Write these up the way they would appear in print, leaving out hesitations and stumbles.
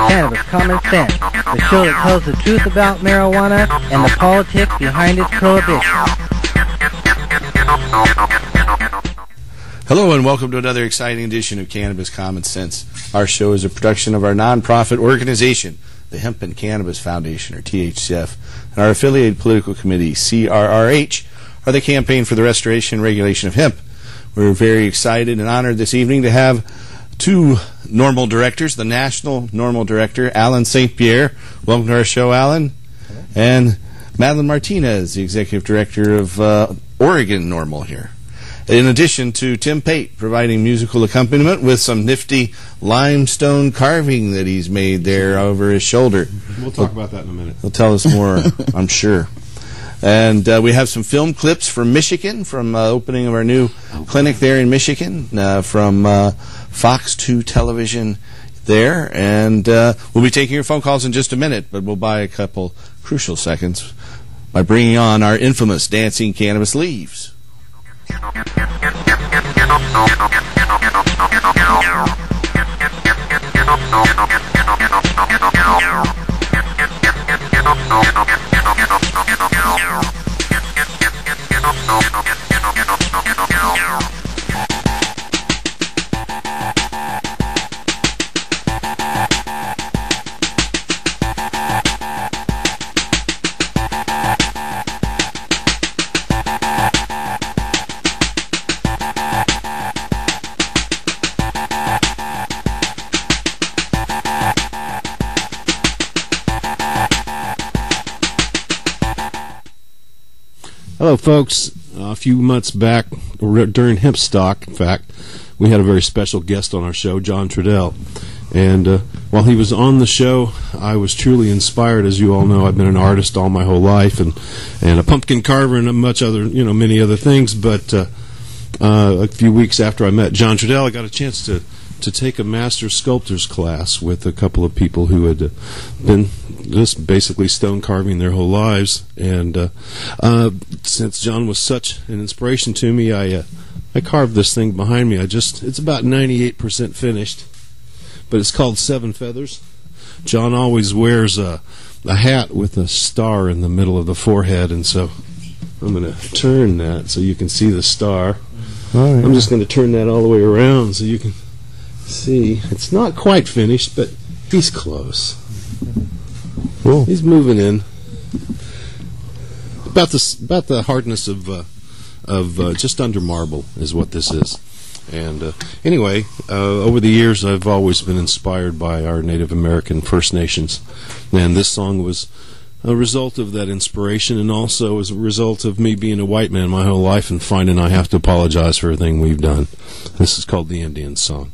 Cannabis Common Sense, the show that tells the truth about marijuana and the politics behind its prohibition. Hello and welcome to another exciting edition of Cannabis Common Sense. Our show is a production of our nonprofit organization, the Hemp and Cannabis Foundation, or THCF, and our affiliated political committee, CRRH, or the Campaign for the Restoration and Regulation of Hemp. We're very excited and honored this evening to have two NORML directors, the National NORML Director, Alan St. Pierre. Welcome to our show, Alan. Hello. And Madeline Martinez, the Executive Director of Oregon NORML here. In addition to Tim Pate providing musical accompaniment with some nifty limestone carving that he's made there over his shoulder. We'll talk about that in a minute. He'll tell us more, I'm sure. And we have some film clips from Michigan, from opening of our new clinic there in Michigan, from Fox 2 television there. And we'll be taking your phone calls in just a minute, but we'll buy a couple crucial seconds by bringing on our infamous Dancing Cannabis Leaves. Hello, folks. A few months back, during Hemp Stock, in fact, we had a very special guest on our show, John Trudell. And while he was on the show, I was truly inspired. As you all know, I've been an artist all my whole life, and a pumpkin carver and many other things. But a few weeks after I met John Trudell, I got a chance to take a master sculptor's class with a couple of people who had been just basically stone carving their whole lives. And since John was such an inspiration to me, I carved this thing behind me. It's about 98% finished, but it's called Seven Feathers. John always wears a hat with a star in the middle of the forehead, and so I'm going to turn that so you can see the star. Oh, yeah. I'm just going to turn that all the way around so you can see. It's not quite finished, but he's close. Cool. He's moving in. About the hardness of just under marble is what this is. And anyway, over the years I've always been inspired by our Native American First Nations, and this song was a result of that inspiration, and also as a result of me being a white man my whole life and finding I have to apologize for everything we've done. This is called the Indian Song.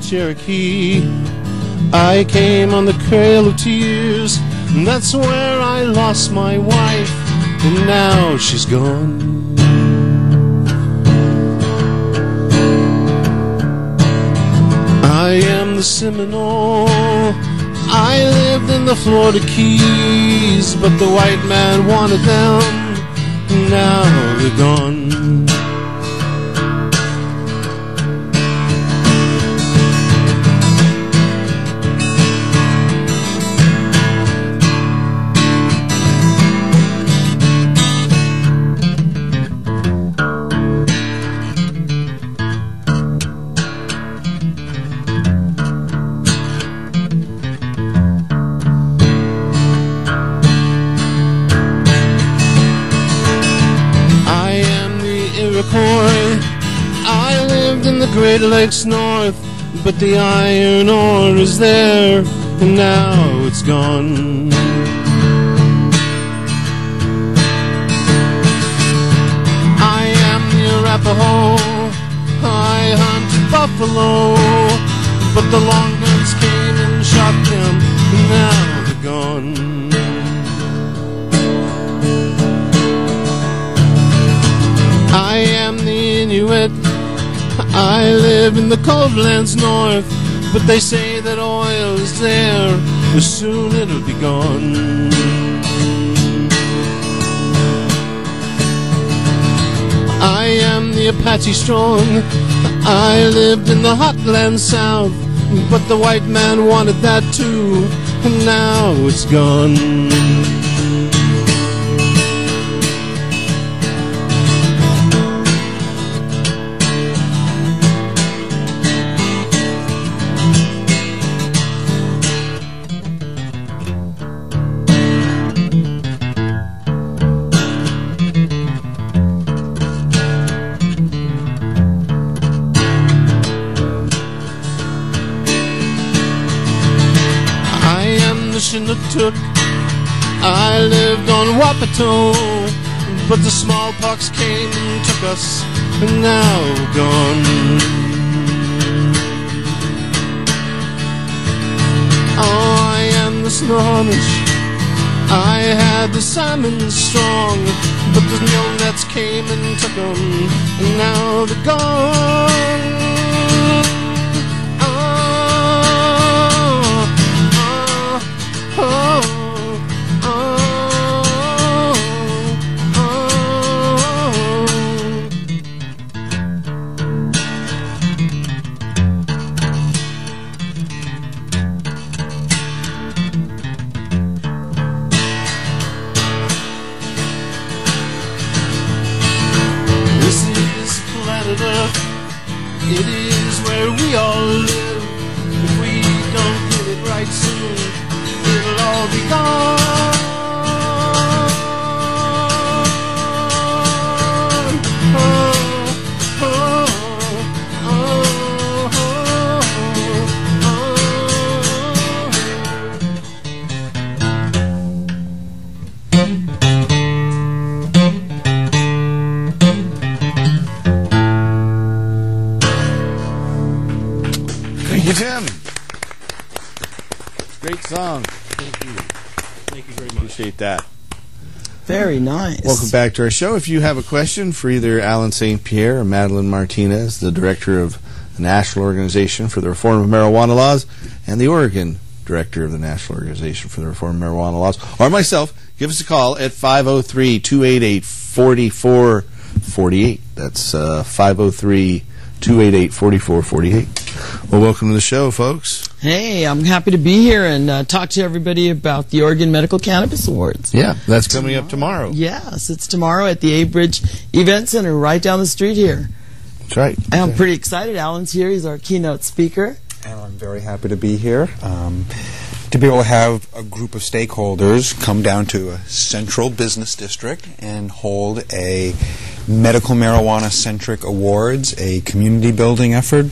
Cherokee, I came on the Trail of Tears, and that's where I lost my wife, and now she's gone. I am the Seminole, I lived in the Florida Keys, but the white man wanted them, and now they're gone. I lived in the Great Lakes North, but the iron ore is there, and now it's gone. buffalo, but the long guns came and shot them, and now they're gone. I am the Inuit, I live in the cold lands north, but they say that oil is there, but soon it'll be gone. I am the Apache strong, I lived in the hot land south, but the white man wanted that too, and now it's gone. Took. I lived on Wapato, but the smallpox came and took us, and now we're gone. Oh, I am the Snohomish, I had the salmon strong, but the gill nets came and took them, and now they're gone. It is where we all live. If we don't get it right soon, it'll all be gone. Tim, great song. Thank you. Thank you very much. Appreciate that. Very nice. Welcome back to our show. If you have a question for either Alan St. Pierre or Madeline Martinez, the director of the National Organization for the Reform of Marijuana Laws and the Oregon director of the National Organization for the Reform of Marijuana Laws, or myself, give us a call at 503-288-4448. That's 503-288-4448. Well, welcome to the show, folks. Hey, I'm happy to be here and talk to everybody about the Oregon Medical Cannabis Awards. Yeah, that's coming up tomorrow. Yes, it's tomorrow at the A-Bridge Event Center right down the street here. That's right. And I'm pretty excited. Alan's here. He's our keynote speaker. And I'm very happy to be here. To be able to have a group of stakeholders come down to a central business district and hold a medical marijuana-centric awards, a community building effort,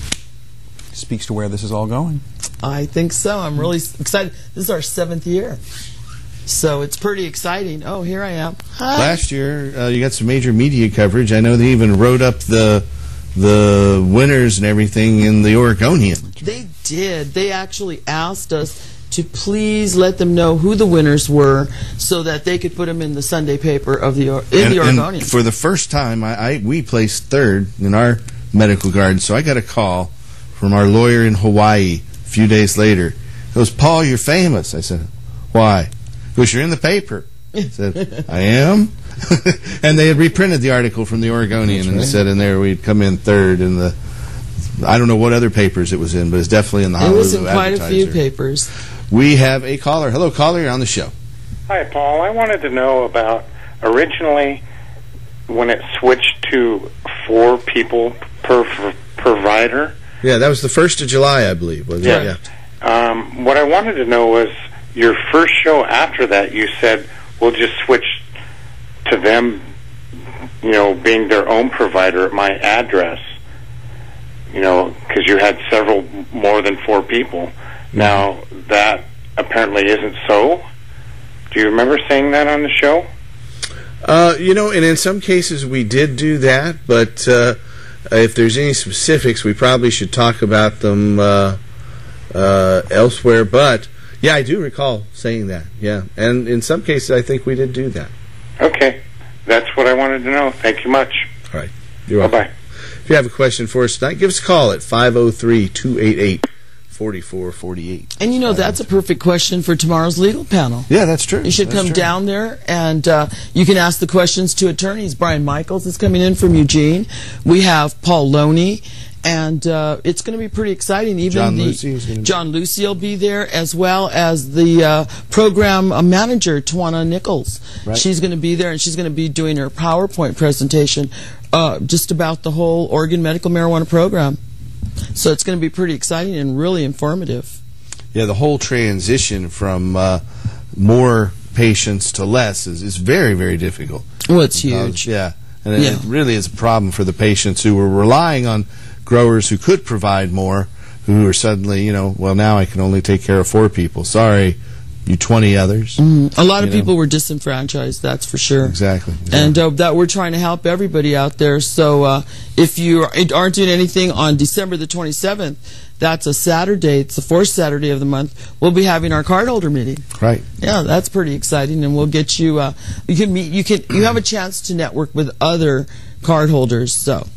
speaks to where this is all going. I think so. I'm really excited. This is our 7th year. So it's pretty exciting. Oh, here I am. Hi. Last year, you got some major media coverage. I know they even wrote up the winners and everything in the Oregonian. They did. They actually asked us to please let them know who the winners were so that they could put them in the Sunday paper of the Oregonian. And for the first time, we placed 3rd in our medical garden, so I got a call from our lawyer in Hawaii a few days later. He goes, "Paul, you're famous." I said, "Why?" He goes, "You're in the paper." I said, "I am?" And they had reprinted the article from the Oregonian, and it said in there we'd come in 3rd in the, I don't know what other papers it was in, but it's definitely in the Honolulu Advertiser. It was in quite a few papers. We have a caller. Hello, caller, you're on the show. Hi, Paul. I wanted to know about originally when it switched to 4 people per provider. Yeah, that was the 1st of July, I believe. Was it? Yeah. What I wanted to know was your first show after that, you said, we'll just switch to them, being their own provider at my address, because you had several more than 4 people. Now, that apparently isn't so. Do you remember saying that on the show? And in some cases we did do that, but if there's any specifics, we probably should talk about them elsewhere. But yeah, I do recall saying that. Yeah, and in some cases, I think we did do that. Okay, that's what I wanted to know. Thank you much. All right, you're welcome. Bye-bye. If you have a question for us tonight, give us a call at 503-288-4448. And that's a perfect question for tomorrow's legal panel. Yeah, that's true. You should come down there, and you can ask the questions to attorneys. Brian Michaels is coming in from Eugene. We have Paul Loney, and it's going to be pretty exciting. Even John Lucy will be there, as well as the program manager, Tawana Nichols. Right. She's going to be there, and she's going to be doing her PowerPoint presentation just about the whole Oregon medical marijuana program. So it's going to be pretty exciting and really informative. Yeah, the whole transition from more patients to less is very, very difficult. Well, it's huge. Yeah, and it really is a problem for the patients who were relying on growers who could provide more, who are suddenly, well, now I can only take care of 4 people. Sorry, you 20 others. A lot of people were disenfranchised, that's for sure. Exactly. And that we're trying to help everybody out there. So if you aren't doing anything on December the 27th, that's a Saturday. It's the 4th Saturday of the month. We'll be having our cardholder meeting. Right. Yeah, that's pretty exciting, and we'll get you. You can meet. You have a chance to network with other cardholders. So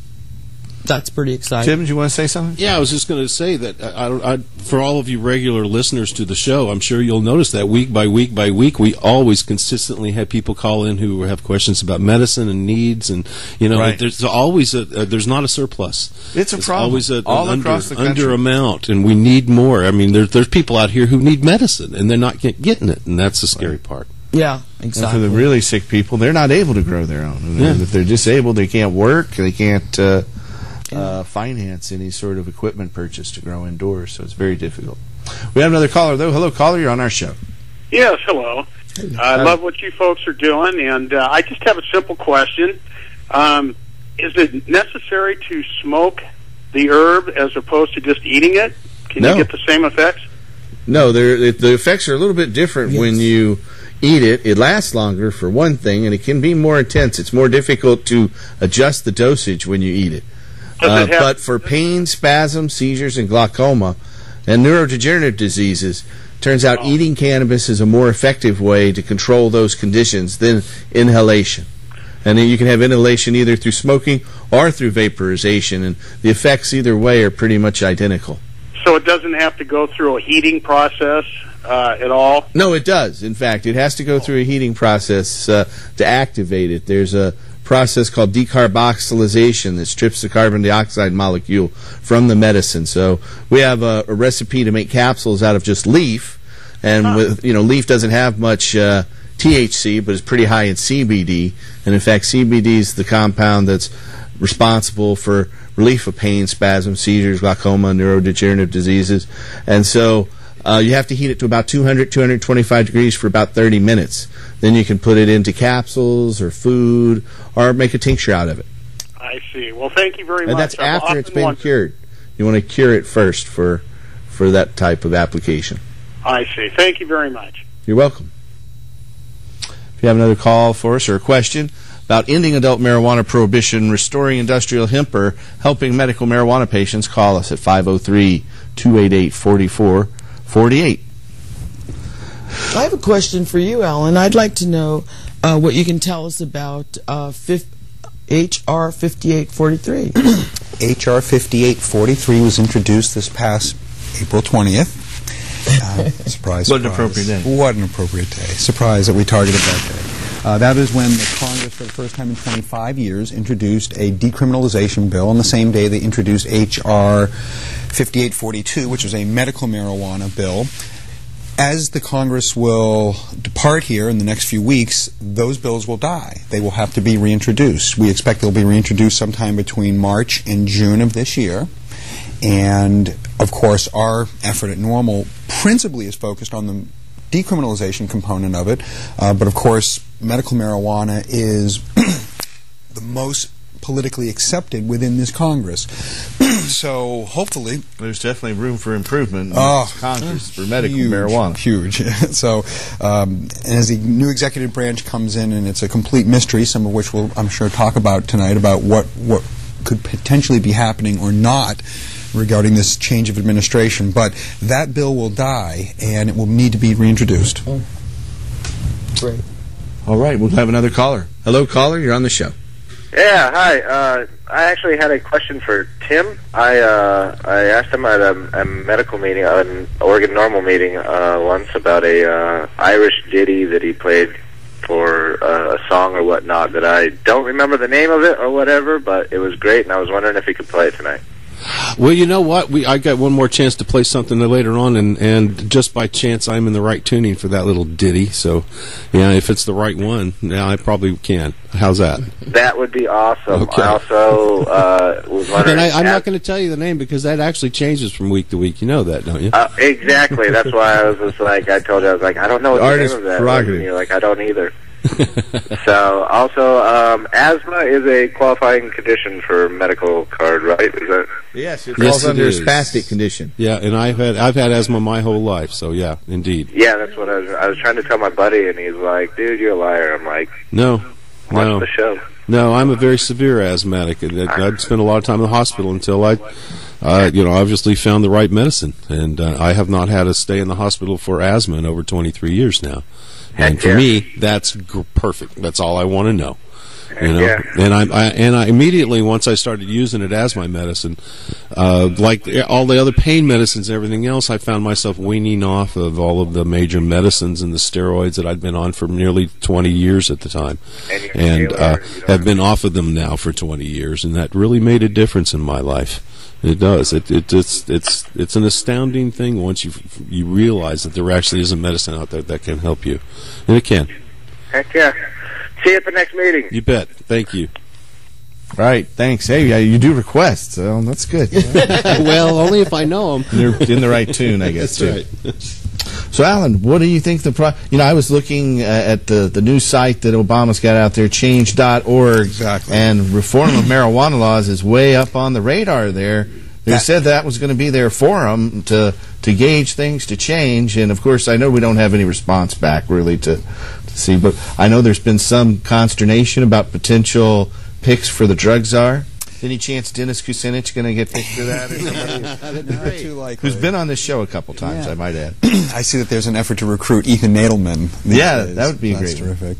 that's pretty exciting. Tim, do you want to say something? Yeah, I was just going to say that for all of you regular listeners to the show, I'm sure you'll notice that week by week by week, we always consistently have people call in who have questions about medicine and needs, and there's always there's not a surplus. It's a problem. Always all across the country. Under amount, and we need more. I mean, there's people out here who need medicine, and they're not getting it, and that's the scary part. Yeah, exactly. And for the really sick people, they're not able to grow their own. And if they're disabled, they can't work, they can't finance any sort of equipment purchase to grow indoors, so it's very difficult. We have another caller, though. Hello, caller, you're on our show. Yes, hello. I love what you folks are doing, and I just have a simple question. Is it necessary to smoke the herb as opposed to just eating it? Can you get the same effects? No, the effects are a little bit different when you eat it. It lasts longer, for one thing, and it can be more intense. It's more difficult to adjust the dosage when you eat it. But for pain, spasms, seizures, and glaucoma, and neurodegenerative diseases, turns out eating cannabis is a more effective way to control those conditions than inhalation. And you can have inhalation either through smoking or through vaporization, and the effects either way are pretty much identical. So it doesn't have to go through a heating process at all? No, it does. In fact, it has to go through a heating process to activate it. There's a process called decarboxylation that strips the carbon dioxide molecule from the medicine. So we have a recipe to make capsules out of just leaf, and with leaf doesn't have much THC, but it's pretty high in CBD. And in fact, CBD is the compound that's responsible for relief of pain, spasms, seizures, glaucoma, neurodegenerative diseases. And so you have to heat it to about 200, 225 degrees for about 30 minutes. Then you can put it into capsules or food or make a tincture out of it. I see. Well, thank you very much. And that's after it's been cured. You want to cure it first for that type of application. I see. Thank you very much. You're welcome. If you have another call for us or a question about ending adult marijuana prohibition, restoring industrial hemp, or helping medical marijuana patients, call us at 503-288-4448. I have a question for you, Alan. I'd like to know what you can tell us about H.R. 5843. H.R. 5843 was introduced this past April 20th. Surprise. What an appropriate day. What an appropriate day. Surprise that we targeted that day. That is when the Congress, for the first time in 25 years, introduced a decriminalization bill. On the same day, they introduced H.R. 5842, which was a medical marijuana bill. As the Congress will depart here in the next few weeks, those bills will die. They will have to be reintroduced. We expect they'll be reintroduced sometime between March and June of this year. And, of course, our effort at NORML principally is focused on the decriminalization component of it. But, of course, medical marijuana is the most politically accepted within this Congress. So, hopefully... There's definitely room for improvement in Congress for medical marijuana. Huge. So, and as the new executive branch comes in, and it's a complete mystery, some of which we'll, I'm sure, talk about tonight, about what could potentially be happening or not regarding this change of administration. But that bill will die, and it will need to be reintroduced. Oh. Great. All right, we'll have another caller. Hello, caller. You're on the show. Yeah, hi. I actually had a question for Tim. I asked him at a medical meeting, an Oregon Normal meeting once about a Irish ditty that he played for a song or whatnot that I don't remember the name of it or whatever, but it was great, and I was wondering if he could play it tonight. Well, you know what? I got one more chance to play something later on, and just by chance, I'm in the right tuning for that little ditty. So, yeah, if it's the right one, yeah, I probably can. How's that? That would be awesome. Okay. I also was wondering... And I'm not going to tell you the name because that actually changes from week to week. You know that, don't you? Exactly. That's why I was just like, I told you, I was like, I don't know what the name of that is. And you're like, I don't either. So, also, asthma is a qualifying condition for medical card, right? Is that? Yes, it falls under a spastic condition. Yeah, and I've had asthma my whole life, so yeah, indeed. Yeah, that's what I was trying to tell my buddy, and he's like, "Dude, you're a liar." I'm like, "No, watch the show." No, I'm a very severe asthmatic. I'd spent a lot of time in the hospital until I obviously found the right medicine, and I have not had to stay in the hospital for asthma in over 23 years now. And for me, that's perfect. That's all I want to know. You know, and I immediately, once I started using it as my medicine, like all the other pain medicines and everything else, I found myself weaning off of all of the major medicines and the steroids that I'd been on for nearly 20 years at the time, and have been off of them now for 20 years, and that really made a difference in my life. It does. It's an astounding thing once you realize that there actually is a medicine out there that can help you, and it can. Heck yeah. See you at the next meeting. You bet. Thank you. Right. Thanks. Hey, you do requests, so that's good. Well, only if I know them. They're in the right tune, I guess. That's too. right. So, Alan, what do you think I was looking at the new site that Obama's got out there, change.org. Exactly. And reform of marijuana laws is way up on the radar there. They said that was going to be their forum to gauge things to change. And, of course, I know we don't have any response back, really, to see. But I know there's been some consternation about potential picks for the drug czar. Any chance Dennis Kucinich going to get picked for that? Who's been on this show a couple times, I might add. I see that there's an effort to recruit Ethan Nadelman. Yeah, that would be great. That's terrific.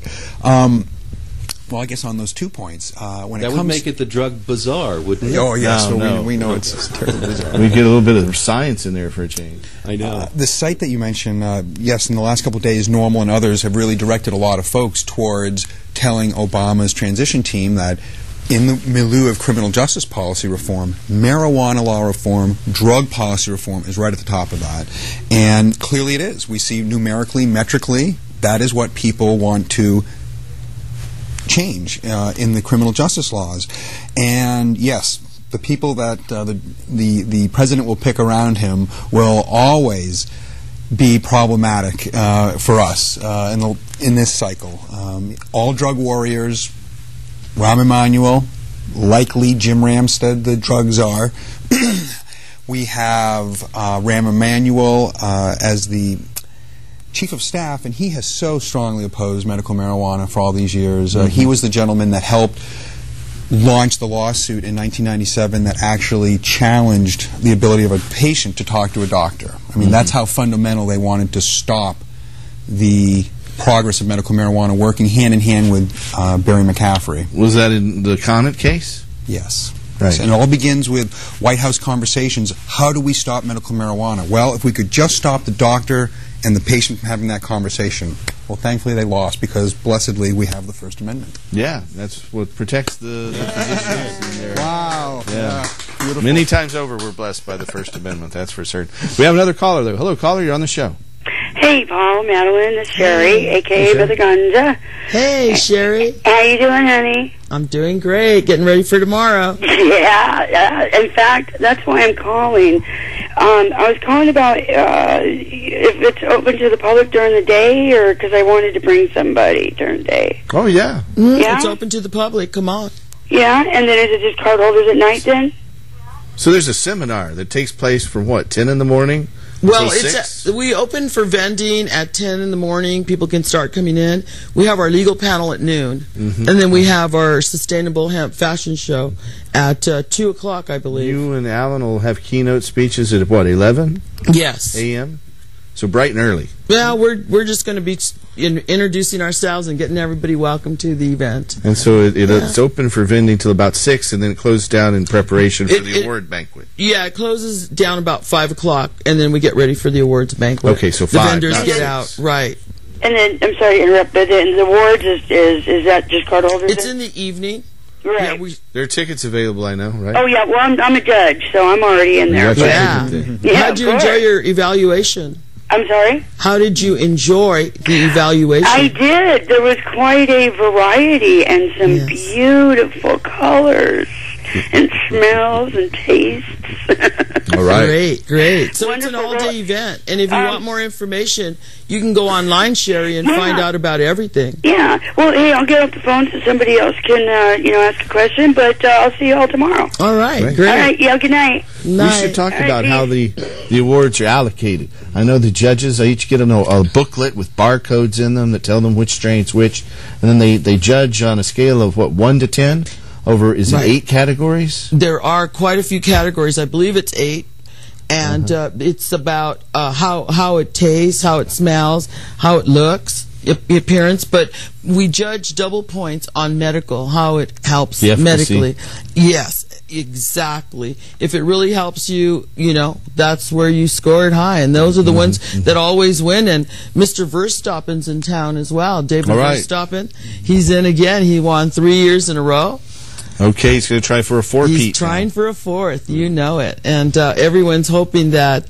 Well, I guess on those 2 points, that would make it the drug bazaar, wouldn't it? Oh, yes. No. We know it's terribly bizarre. We get a little bit of science in there for a change. I know. The site that you mentioned, yes, in the last couple of days, Normal and others have really directed a lot of folks towards telling Obama's transition team that in the milieu of criminal justice policy reform, marijuana law reform, drug policy reform is right at the top of that. And clearly it is. We see numerically, metrically, that is what people want to change in the criminal justice laws. And yes, the people that the president will pick around him will always be problematic for us in this cycle. All drug warriors, Rahm Emanuel, likely Jim Ramstad, the drug czar. We have Rahm Emanuel as the chief of staff, and he has so strongly opposed medical marijuana for all these years. He was the gentleman that helped launch the lawsuit in 1997 that actually challenged the ability of a patient to talk to a doctor. I mean, that's how fundamental they wanted to stop the progress of medical marijuana, working hand in hand with Barry McCaffrey. Was that in the Conant case? Yes. Right. And it all begins with White House conversations. How do we stop medical marijuana? Well, if we could just stop the doctor and the patient from having that conversation. Well, thankfully they lost because, blessedly, we have the First Amendment. Yeah, that's what protects the physicians. In their, wow. Yeah. Beautiful. Many times over we're blessed by the First Amendment, that's for certain. We have another caller, though. Hello, caller, you're on the show. Hey, Paul, Madeline, it's Sherry, a.k.a. Mother Ganja. Hey, Sherry. How you doing, honey? I'm doing great. Getting ready for tomorrow. Yeah. In fact, that's why I'm calling. I was calling about if it's open to the public during the day, or because I wanted to bring somebody during the day. Oh, yeah. Yeah? It's open to the public. Come on. Yeah, and then is it just card holders at night then? So there's a seminar that takes place from, 10 in the morning Well, Till 6? we open for vending at 10 in the morning. People can start coming in. We have our legal panel at noon. And then we have our Sustainable Hemp Fashion Show at 2 o'clock, I believe. You and Alan will have keynote speeches at, what, 11 Yes. a.m.? So bright and early. Well, we're just going to be introducing ourselves and getting everybody welcome to the event. And so it's open for vending till about 6, and then it closes down in preparation for the award banquet. Yeah, it closes down about 5 o'clock, and then we get ready for the awards banquet. Okay, so 5. The vendors not get 6. out, right. And then, I'm sorry to interrupt, but then the awards, is that just card holders? It's in the evening. Right. Yeah, there are tickets available, I know, right? Oh, yeah, well, I'm a judge, so I'm already in there. Yeah. How'd you enjoy your evaluation? I'm sorry? How did you enjoy the evaluation? I did. There was quite a variety and some beautiful colors and smells and tastes. All right. Great. So Wonderful. it's an all-day event. And if you want more information, you can go online, Sherry, and find out about everything. Yeah. Well, hey, I'll get off the phone so somebody else can, ask a question, but I'll see you all tomorrow. All right. Great. All right. Yeah, good night. We should talk about how the awards are allocated. I know the judges, each get a booklet with barcodes in them that tell them which strain's which, and then they judge on a scale of, 1 to 10? Over, is it 8 categories? There are quite a few categories. I believe it's 8. And it's about how it tastes, how it smells, how it looks, appearance. But we judge double points on medical, how it helps medically. Yes, exactly. If it really helps you, that's where you score it high. And those are the ones that always win. And Mr. Verstappen's in town as well. David Verstappen. He's in again. He won 3 years in a row. Okay, he's going to try for a 4-peat. He's trying for a 4th. You know it. And everyone's hoping that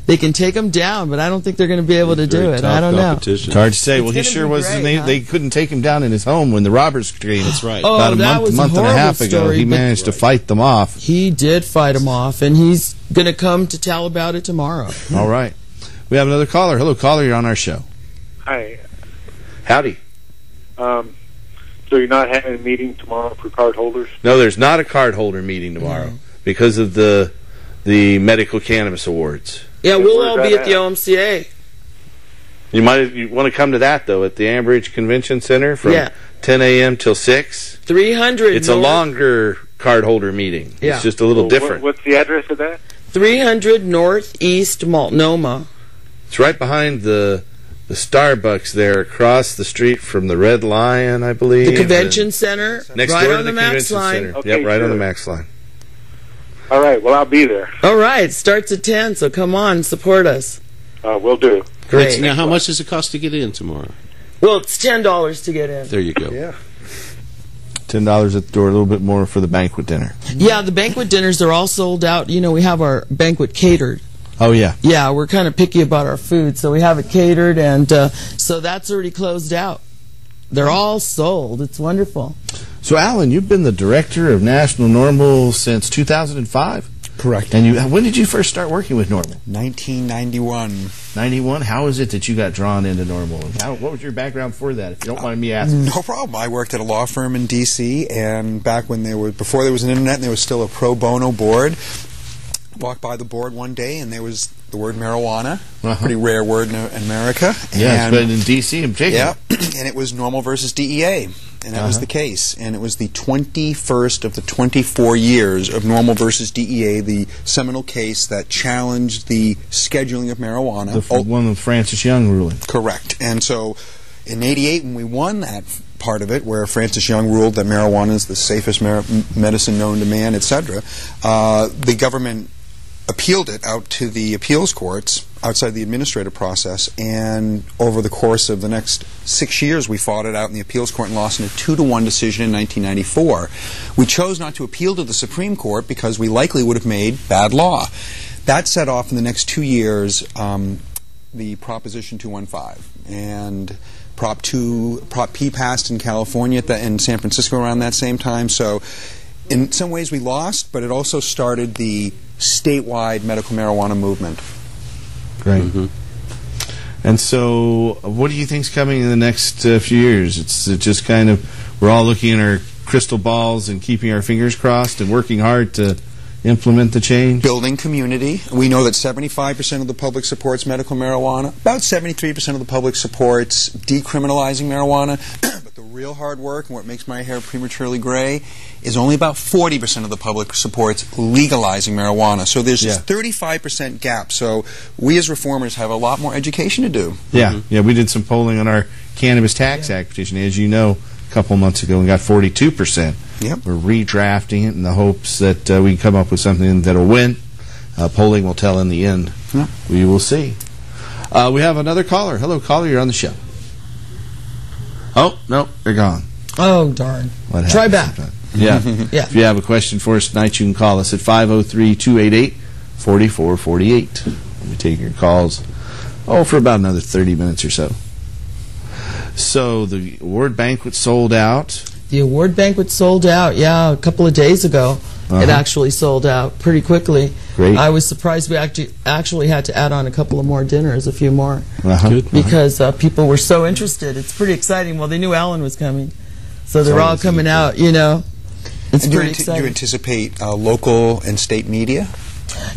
they can take him down, but I don't think they're going to be able to do it. I don't know. It's hard to say. Well, he sure was. Great, they couldn't take him down in his home when the robbers came. That's right. About a month and a half ago, he managed to fight them off. He did fight them off, and he's going to come to tell about it tomorrow. All right. We have another caller. Hello, caller. You're on our show. Hi. Howdy. So you're not having a meeting tomorrow for card holders? No, there's not a card holder meeting tomorrow because of the medical cannabis awards. Yeah, we'll all be at the OMCA. You want to come to that though at the Ambridge Convention Center from 10 a.m. till 6. 300. It's a longer card holder meeting. Yeah. It's just a little different. What's the address of that? 300 Northeast Multnomah. It's right behind the Starbucks there, across the street from the Red Lion, I believe. The convention center, next right door on to the Max line. Okay, yep, right on the Max line. All right, well, I'll be there. All right, it starts at 10, so come on, support us. Will do. Great. Now, how much does it cost to get in tomorrow? Well, it's $10 to get in. There you go. Yeah. $10 at the door, a little bit more for the banquet dinner. Yeah, the banquet dinners are all sold out. We have our banquet catered. Oh, yeah. Yeah, we're kind of picky about our food, so we have it catered, and so that's already closed out. They're all sold. It's wonderful. So, Alan, you've been the director of National Normal since 2005? Correct. And when did you first start working with Normal? 1991. 91? How is it that you got drawn into Normal? What was your background before that, if you don't mind me asking? No problem. I worked at a law firm in D.C., and before there was an internet and there was still a pro bono board, walked by the board one day and there was the word marijuana, pretty rare word in America. Yes, but in D.C. in particular. Yeah, and it was Normal versus DEA, and that was the case. And it was the 21st of the 24 years of Normal versus DEA, the seminal case that challenged the scheduling of marijuana. The one with Francis Young ruling. Correct. And so in 88, when we won that part of it, where Francis Young ruled that marijuana is the safest medicine known to man, etc., the government appealed it out to the appeals courts outside the administrative process, and over the course of the next 6 years we fought it out in the appeals court and lost in a 2-1 decision in 1994. We chose not to appeal to the Supreme Court because we likely would have made bad law. That set off in the next 2 years the Proposition 215, and Prop P passed in California in San Francisco around that same time. So in some ways we lost, but it also started the statewide medical marijuana movement. Great. And so what do you think's coming in the next few years? It's just kind of, we're all looking at our crystal balls and keeping our fingers crossed and working hard to implement the change? Building community. We know that 75% of the public supports medical marijuana. About 73% of the public supports decriminalizing marijuana. But the real hard work, and what makes my hair prematurely gray, is only about 40% of the public supports legalizing marijuana. So there's this 35% gap. So we as reformers have a lot more education to do. Yeah, we did some polling on our Cannabis Tax Act petition, as you know, a couple months ago, and got 42%. Yep. We're redrafting it in the hopes that we can come up with something that'll win. Polling will tell in the end. Yep. We will see. We have another caller. Hello, caller. You're on the show. Oh, no, they're gone. Oh, darn. Try back. Yeah. Yeah. If you have a question for us tonight, you can call us at 503-288-4448. We'll be taking your calls, for about another 30 minutes or so. So the award banquet sold out. The award banquet sold out, a couple of days ago. It actually sold out pretty quickly. Great. I was surprised we actually had to add on a couple of more dinners, a few more, Good. because people were so interested. It's pretty exciting. Well, they knew Alan was coming, so they're all coming out, It's pretty exciting. Do you anticipate local and state media?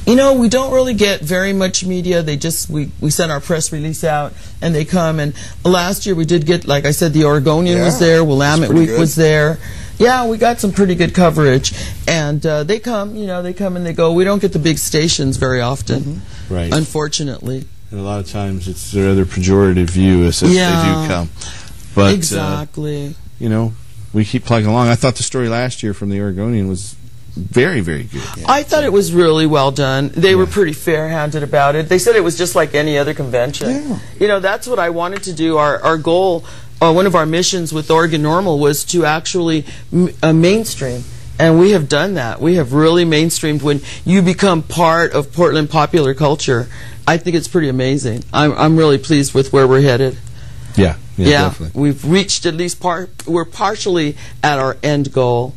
We don't really get very much media. They just, we send our press release out, and they come. And last year we did get, like I said, the Oregonian was there, Willamette Week was there. Yeah, we got some pretty good coverage. And they come, they come and they go. We don't get the big stations very often, Right. unfortunately. And a lot of times it's their other pejorative view as if they do come. But, exactly. We keep plugging along. I thought the story last year from the Oregonian was very, very good. Yeah. I thought it was really well done. They were pretty fair-handed about it. They said it was just like any other convention. Yeah. That's what I wanted to do. Our goal, one of our missions with Oregon Normal was to actually mainstream. And we have done that. We have really mainstreamed. When you become part of Portland popular culture, I think it's pretty amazing. I'm really pleased with where we're headed. Yeah, definitely. We've reached at least we're partially at our end goal.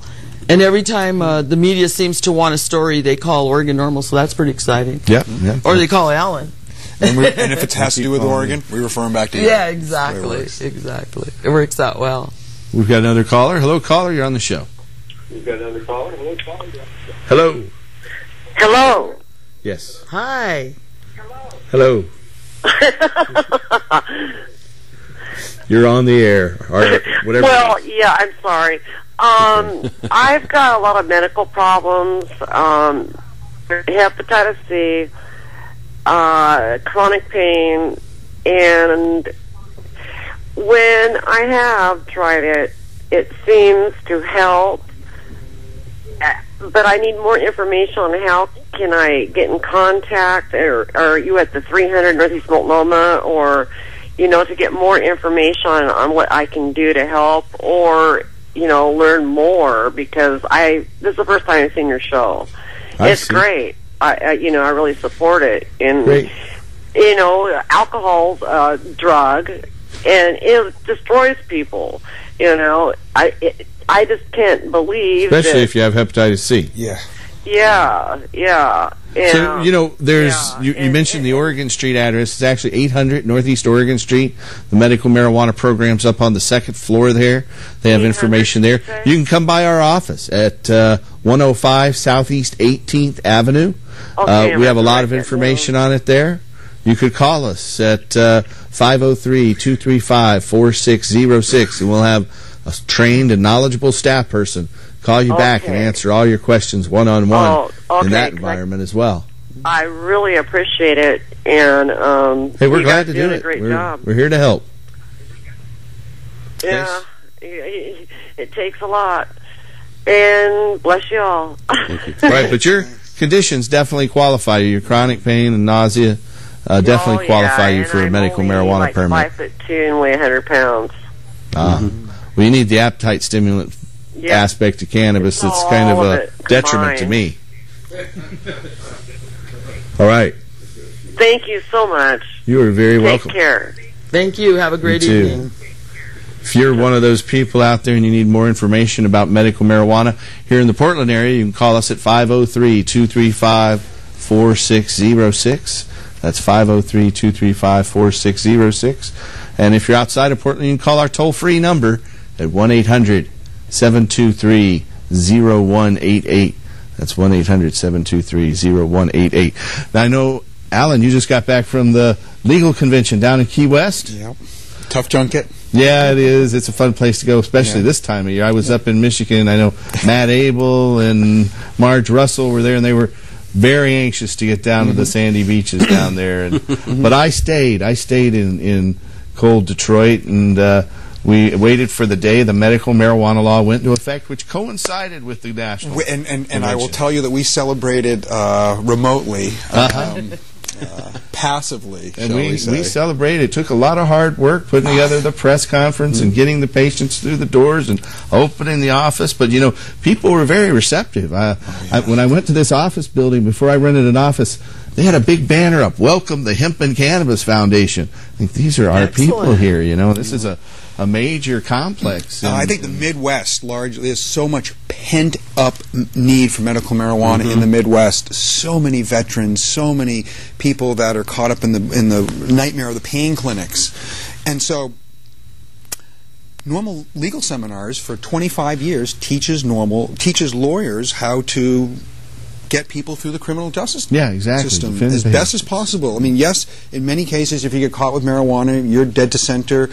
And every time the media seems to want a story, they call Oregon Normal, so that's pretty exciting. Yeah. Or they call Alan. And if it has to do with Oregon, we refer them back to you. Yeah, exactly. It works out well. We've got another caller. Hello, caller. You're on the show. Hello. Hello. Yes. Hi. Hello. You're on the air, or whatever. Well, yeah, I'm sorry. I've got a lot of medical problems, hepatitis C, chronic pain, and when I have tried it, it seems to help, but I need more information on how can I get in contact, or are you at the 300 Northeast Multnomah, or, to get more information on what I can do to help, or learn more, because this is the first time I've seen your show. It's great. I really support it. And great. Alcohol's a drug, and it destroys people. I just can't believe. Especially if you have hepatitis C. Yeah. Yeah. So, you mentioned the Oregon Street address. It's actually 800 Northeast Oregon Street. The medical marijuana program's up on the second floor there. They have information there. You can come by our office at 105 Southeast 18th Avenue. Okay, we have a lot of information on it there. You could call us at 503-235-4606, and we'll have a trained and knowledgeable staff person call you back and answer all your questions one-on-one in that environment as well. I really appreciate it, and hey, we're glad to do it. A great job. We're here to help. Yeah, it takes a lot, and bless you all. Right, but your conditions definitely qualify you. Your chronic pain and nausea definitely qualify you for a medical marijuana permit. 5'2" and weigh 100 pounds. Well, you need the appetite stimulant aspect of cannabis. It's kind of a detriment to me. All right. Thank you so much. You are very welcome. Take care. Thank you. Have a great evening. If you're one of those people out there and you need more information about medical marijuana here in the Portland area, you can call us at 503-235-4606. That's 503-235-4606. And if you're outside of Portland, you can call our toll-free number at 1-800-723-0188. That's 1-800-723-0188. Now, I know, Alan, you just got back from the legal convention down in Key West. Yep. Tough junket. Yeah, it is. It's a fun place to go, especially this time of year. I was up in Michigan. I know Matt Abel and Marge Russell were there, and they were very anxious to get down to the sandy beaches down there. And, but I stayed. I stayed in cold Detroit, and we waited for the day the medical marijuana law went into effect, which coincided with the national and I will tell you that we celebrated remotely. Passively, and we celebrated. It took a lot of hard work putting together the press conference and getting the patients through the doors and opening the office. But, you know, people were very receptive. When I went to this office building, before I rented an office, they had a big banner up, "Welcome the Hemp and Cannabis Foundation." I think these are our people here, you know. This is a major complex. I think the Midwest largely, there's so much pent-up need for medical marijuana in the Midwest. So many veterans, so many people that are caught up in the nightmare of the pain clinics. And so normal legal seminars for 25 years teaches lawyers how to get people through the criminal justice system as best as possible. I mean, yes, in many cases, if you get caught with marijuana, you're dead to center,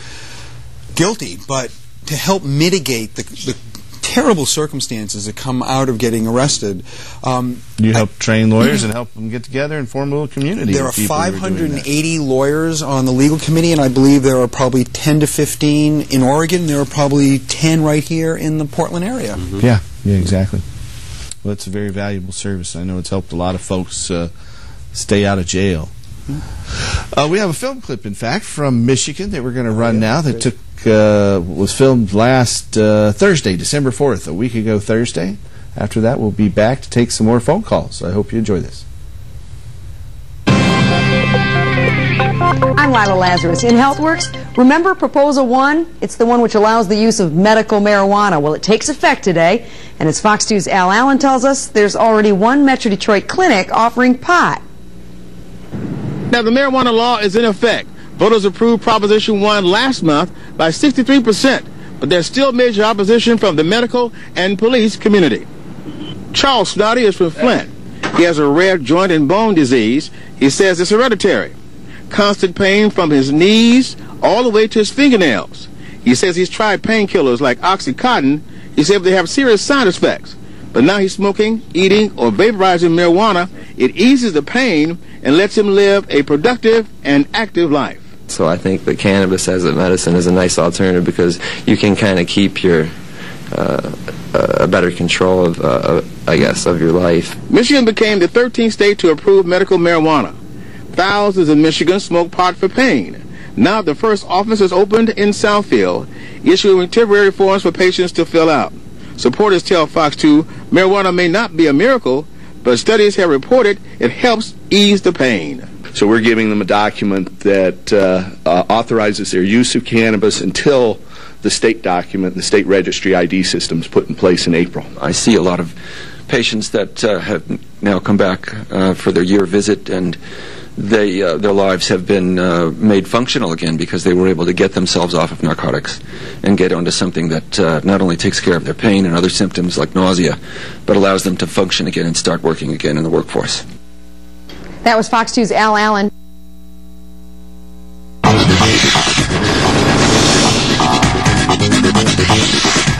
guilty, but to help mitigate the terrible circumstances that come out of getting arrested. You help train lawyers and help them get together and form a little community. There are 580 lawyers on the legal committee, and I believe there are probably 10 to 15 in Oregon. There are probably 10 right here in the Portland area. Yeah, exactly. Well, it's a very valuable service. I know it's helped a lot of folks stay out of jail. We have a film clip, in fact, from Michigan that we're going to run now that was filmed last Thursday, December 4th, a week ago Thursday. After that, we'll be back to take some more phone calls. I hope you enjoy this. I'm Lila Lazarus. In HealthWorks, remember Proposal 1? It's the one which allows the use of medical marijuana. Well, it takes effect today, and as Fox 2's Al Allen tells us, there's already one Metro Detroit clinic offering pot. Now, the marijuana law is in effect. Voters approved Proposition 1 last month by 63%, but there's still major opposition from the medical and police community. Charles Snoddy is from Flint. He has a rare joint and bone disease. He says it's hereditary. Constant pain from his knees all the way to his fingernails. He says he's tried painkillers like Oxycontin. He said they have serious side effects. But now he's smoking, eating, or vaporizing marijuana. It eases the pain and lets him live a productive and active life. So I think that cannabis as a medicine is a nice alternative because you can kind of keep your a better control of, I guess, of your life. Michigan became the 13th state to approve medical marijuana. Thousands in Michigan smoke pot for pain. Now the first office is opened in Southfield, issuing temporary forms for patients to fill out. Supporters tell Fox 2 marijuana may not be a miracle, but studies have reported it helps ease the pain. So we're giving them a document that authorizes their use of cannabis until the state document, the state registry ID system is put in place in April. I see a lot of patients that have now come back for their year visit, and their lives have been made functional again because they were able to get themselves off of narcotics and get onto something that not only takes care of their pain and other symptoms like nausea, but allows them to function again and start working again in the workforce. That was Fox 2's Al Allen.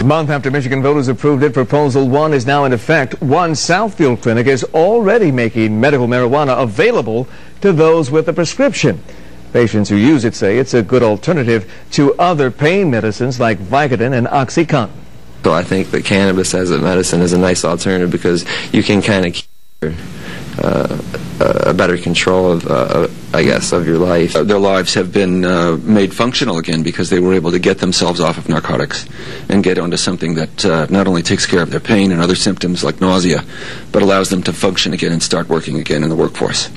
A month after Michigan voters approved it, Proposal 1 is now in effect. One Southfield clinic is already making medical marijuana available to those with a prescription. Patients who use it say it's a good alternative to other pain medicines like Vicodin and Oxycontin. So I think that cannabis as a medicine is a nice alternative because you can kind of keep a better control of, I guess, of your life. Their lives have been made functional again because they were able to get themselves off of narcotics and get onto something that not only takes care of their pain and other symptoms like nausea, but allows them to function again and start working again in the workforce.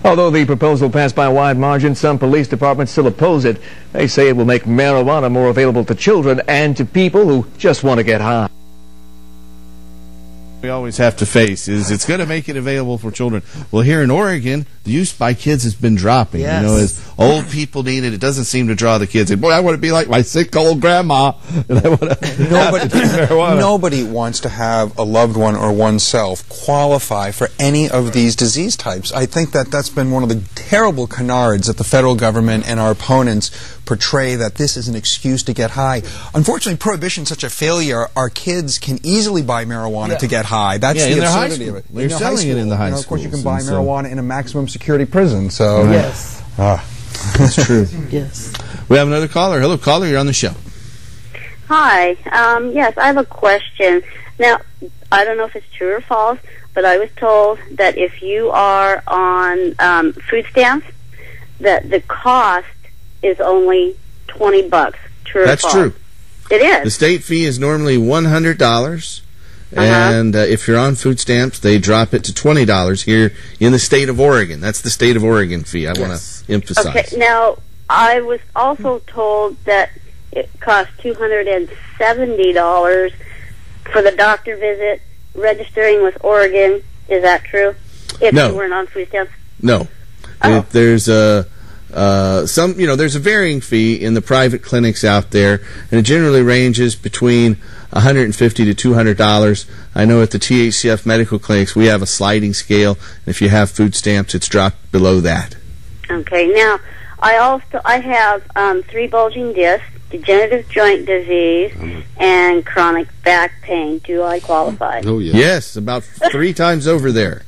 Although the proposal passed by a wide margin, some police departments still oppose it. They say it will make marijuana more available to children and to people who just want to get high. we always have to face is it's going to make it available for children. Well, here in Oregon, the use by kids has been dropping. Yes. You know, as old people need it, it doesn't seem to draw the kids. Boy, I want to be like my sick old grandma. And I want to Nobody wants to have a loved one or oneself qualify for any of these disease types. I think that that's been one of the terrible canards that the federal government and our opponents portray, that this is an excuse to get high. Unfortunately, prohibition is such a failure. Our kids can easily buy marijuana to get high. That's the absurdity of it. They're selling it in the high school. Of course, you can buy marijuana in a maximum security prison. So yes, that's true. Yes. We have another caller. Hello, caller. You're on the show. Hi. Yes, I have a question. Now, I don't know if it's true or false, but I was told that if you are on food stamps, that the cost is only $20. True or false? That's true. It is. The state fee is normally $100, and if you're on food stamps, they drop it to $20 here in the state of Oregon. That's the state of Oregon fee. I want to emphasize. Okay. Now, I was also told that it costs $270 for the doctor visit, registering with Oregon. Is that true? If No. you weren't on food stamps? No. There's there's a varying fee in the private clinics out there, and it generally ranges between $150 to $200. I know at the THCF medical clinics we have a sliding scale, and if you have food stamps, it's dropped below that. Okay. Now, I have 3 bulging discs, degenerative joint disease, and chronic back pain. Do I qualify? Oh, yeah. Yes, about 3 times over there.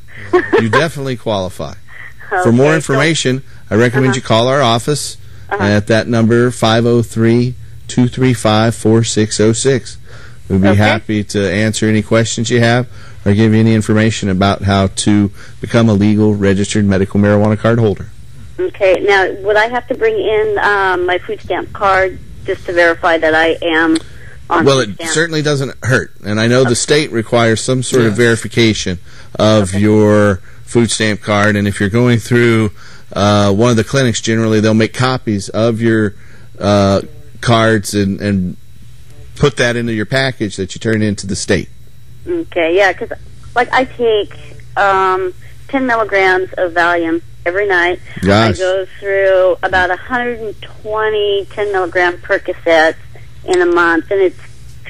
You definitely qualify. Okay, For more information, I recommend you call our office at that number, 503-235-4606. We'd be happy to answer any questions you have or give you any information about how to become a legal registered medical marijuana card holder. Okay. Now, would I have to bring in my food stamp card just to verify that I am on Well, food it stamps? certainly doesn't hurt. And I know the state requires some sort of verification of your food stamp card. And if you're going through one of the clinics, generally they'll make copies of your cards and put that into your package that you turn into the state. Okay, yeah, because I take 10 milligrams of Valium every night. Gosh. I go through about 120 10-milligram Percocets in a month, and it's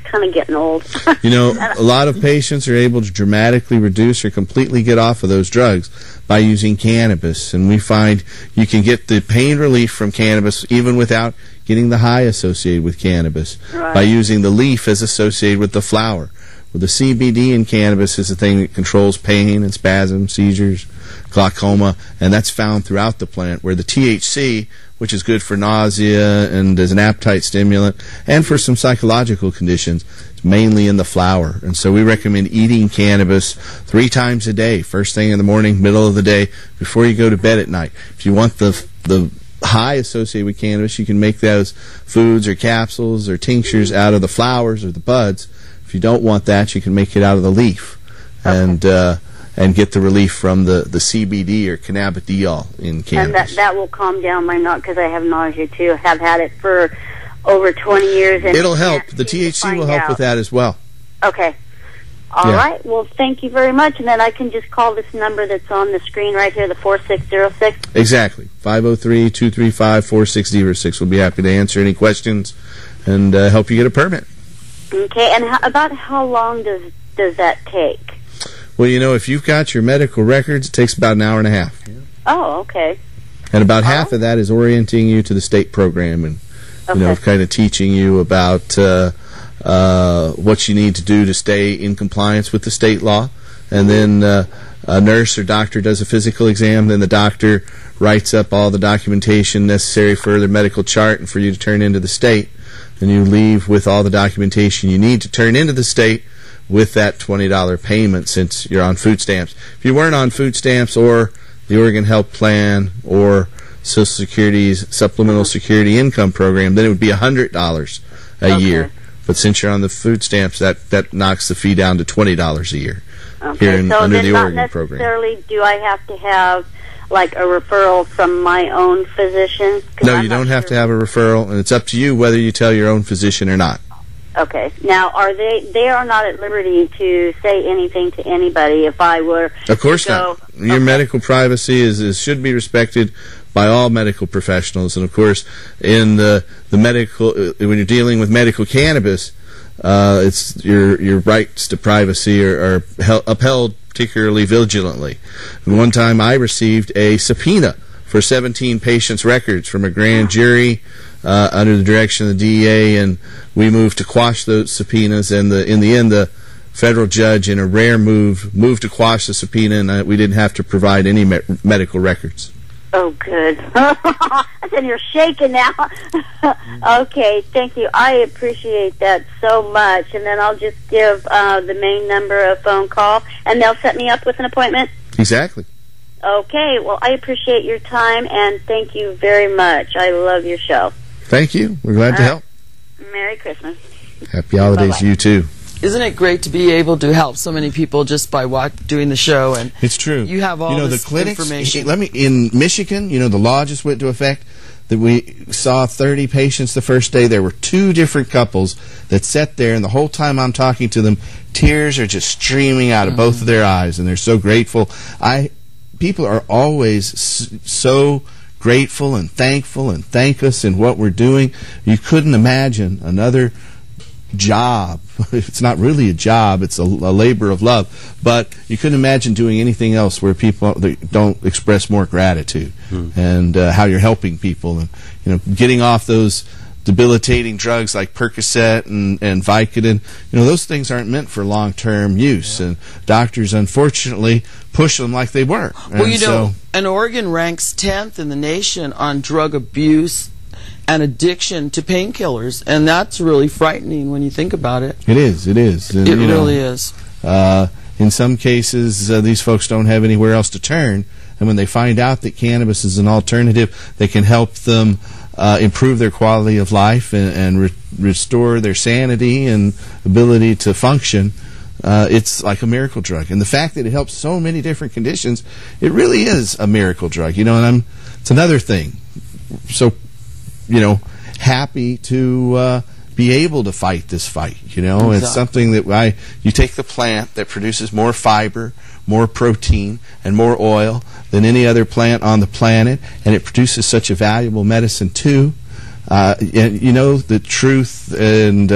kind of getting old. You know, a lot of patients are able to dramatically reduce or completely get off of those drugs by using cannabis, and we find you can get the pain relief from cannabis even without getting the high associated with cannabis by using the leaf as associated with the flower. Well, the CBD in cannabis is the thing that controls pain and spasms, seizures, glaucoma, and that's found throughout the plant, where the THC, which is good for nausea and as an appetite stimulant and for some psychological conditions, is mainly in the flower. And so we recommend eating cannabis 3 times a day, first thing in the morning, middle of the day, before you go to bed at night. If you want the high associated with cannabis, you can make those foods or capsules or tinctures out of the flowers or the buds. If you don't want that, you can make it out of the leaf and get the relief from the CBD or cannabidiol in cannabis. And that will calm down my nausea, because I have nausea too. I have had it for over 20 years. And it'll help. The THC will help with that as well. Okay. All right. Well, thank you very much. And then I can just call this number that's on the screen right here, the 4606. Exactly. 503-235-4606. We'll be happy to answer any questions and help you get a permit. Okay. And about how long does that take? Well, you know, if you've got your medical records, it takes about an hour and a half. Oh, okay. And about half of that is orienting you to the state program and, you know, kind of teaching you about what you need to do to stay in compliance with the state law. And then a nurse or doctor does a physical exam. Then the doctor writes up all the documentation necessary for their medical chart and for you to turn into the state. And you leave with all the documentation you need to turn into the state with that $20 payment, since you're on food stamps. If you weren't on food stamps or the Oregon Health Plan or Social Security's Supplemental Security Income Program, then it would be $100 a year. But since you're on the food stamps, that knocks the fee down to $20 a year here under the Oregon program. Not necessarily do I have to have like a referral from my own physician? No, you don't have to have a referral, and it's up to you whether you tell your own physician or not. Okay. Now, they are not at liberty to say anything to anybody if I were Of course to go, not. Your medical privacy should be respected by all medical professionals, and of course, in the medical, when you're dealing with medical cannabis, it's your rights to privacy are upheld particularly vigilantly. And one time, I received a subpoena for 17 patients' records from a grand jury under the direction of the DEA, and we moved to quash those subpoenas. And in the end, the federal judge, in a rare move, moved to quash the subpoena, and we didn't have to provide any medical records. Oh, good. I said you're shaking now. Okay, thank you. I appreciate that so much. And then I'll just give the main number a phone call, and they'll set me up with an appointment? Exactly. Okay, well, I appreciate your time, and thank you very much. I love your show. Thank you. We're glad to help. Merry Christmas. Happy holidays to you, too. Isn't it great to be able to help so many people just by doing the show? And it's true. You have all this the clinics, information. In Michigan, the law just went into effect that we saw 30 patients the first day. There were 2 different couples that sat there, and the whole time I'm talking to them, tears are just streaming out of both of their eyes, and they're so grateful. People are always so grateful and thankful and thank us in what we're doing. You couldn't imagine another job. It's not really a job, it's a labor of love, but you couldn't imagine doing anything else where people don't express more gratitude and how you're helping people, and getting off those debilitating drugs like Percocet and Vicodin. Those things aren't meant for long-term use, and doctors unfortunately push them like they were. Well, and Oregon ranks 10th in the nation on drug abuse and addiction to painkillers, and that's really frightening when you think about it. It is. And, it really is. In some cases, these folks don't have anywhere else to turn, and when they find out that cannabis is an alternative that can help them improve their quality of life and restore their sanity and ability to function, it's like a miracle drug. And the fact that it helps so many different conditions, it really is a miracle drug. And it's another thing. So, happy to be able to fight this fight. Exactly. It's something that you take the plant that produces more fiber, more protein, and more oil than any other plant on the planet, and it produces such a valuable medicine too. And the truth and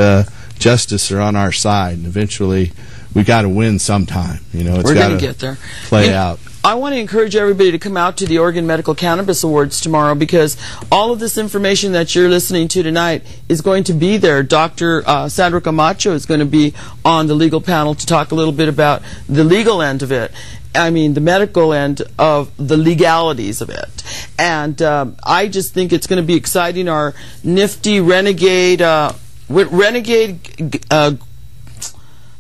justice are on our side, and eventually we got to win sometime. It's we're going to get there. Play out. I want to encourage everybody to come out to the Oregon Medical Cannabis Awards tomorrow, because all of this information that you're listening to tonight is going to be there. Dr. Sandra Camacho is going to be on the legal panel to talk a little bit about the legal end of it. I mean, the medical end of the legalities of it. And I just think it's going to be exciting. Our nifty renegade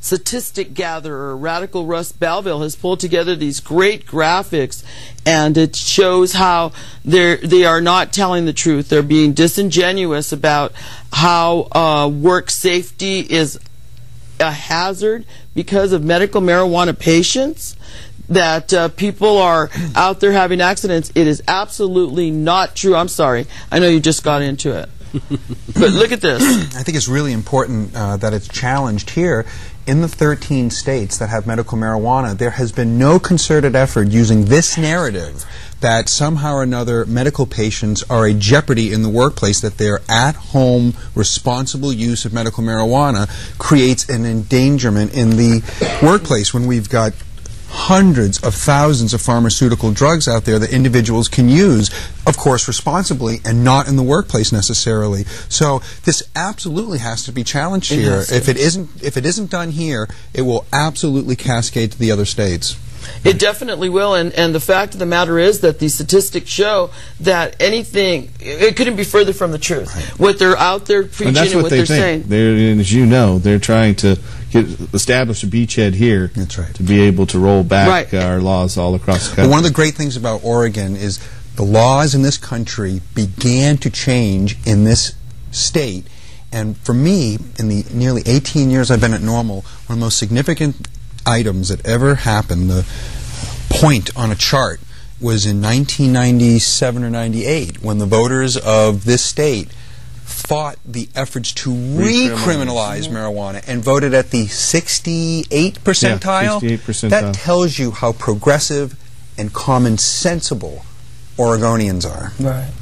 statistic gatherer, Radical Russ Balville, has pulled together these great graphics, and it shows how they are not telling the truth. They're being disingenuous about how work safety is a hazard because of medical marijuana patients, that people are out there having accidents. It is absolutely not true. I'm sorry. I know you just got into it. But look at this. I think it's really important that it's challenged here. In the 13 states that have medical marijuana, there has been no concerted effort using this narrative that somehow or another medical patients are a jeopardy in the workplace, that their at-home responsible use of medical marijuana creates an endangerment in the workplace, when we've got hundreds of thousands of pharmaceutical drugs out there that individuals can use, of course, responsibly and not in the workplace necessarily. So this absolutely has to be challenged here. If it isn't done here, it will absolutely cascade to the other states. It definitely will, and the fact of the matter is that the statistics show that it couldn't be further from the truth. Right. What they're out there preaching and what they're saying. As you know, they're trying to establish a beachhead here. That's right. To be able to roll back our laws all across the country. Well, one of the great things about Oregon is the laws in this country began to change in this state. And for me, in the nearly 18 years I've been at Normal, one of the most significant items that ever happened, the point on a chart, was in 1997 or 98, when the voters of this state fought the efforts to recriminalize marijuana and voted at the 68th percentile. 68th percentile. That tells you how progressive and common-sensible Oregonians are. Right.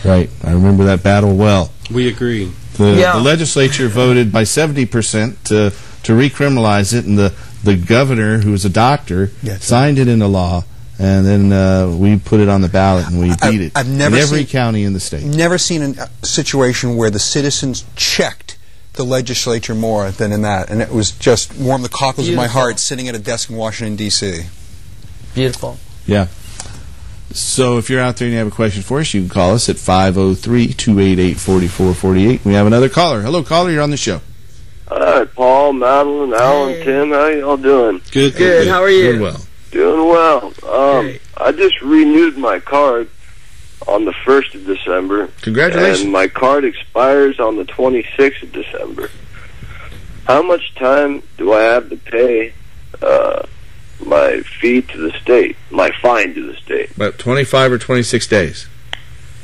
Right. I remember that battle well. We agree. The legislature voted by 70% to recriminalize it, and the governor, who was a doctor, signed it into law, and then we put it on the ballot and we beat it I've never in every seen, county in the state. Never seen a situation where the citizens checked the legislature more than in that, and it was just warmed the cockles of my heart sitting at a desk in Washington, D.C. Beautiful. Yeah. So if you're out there and you have a question for us, you can call us at 503-288-4448. We have another caller. Hello, caller. You're on the show. Hi, Paul, Madeline, Alan, Tim. How y'all doing? Good. How are you? Doing well. Doing well. I just renewed my card on the 1st of December. Congratulations. And my card expires on the 26th of December. How much time do I have to pay my fee to the state, my fine to the state? About 25 or 26 days.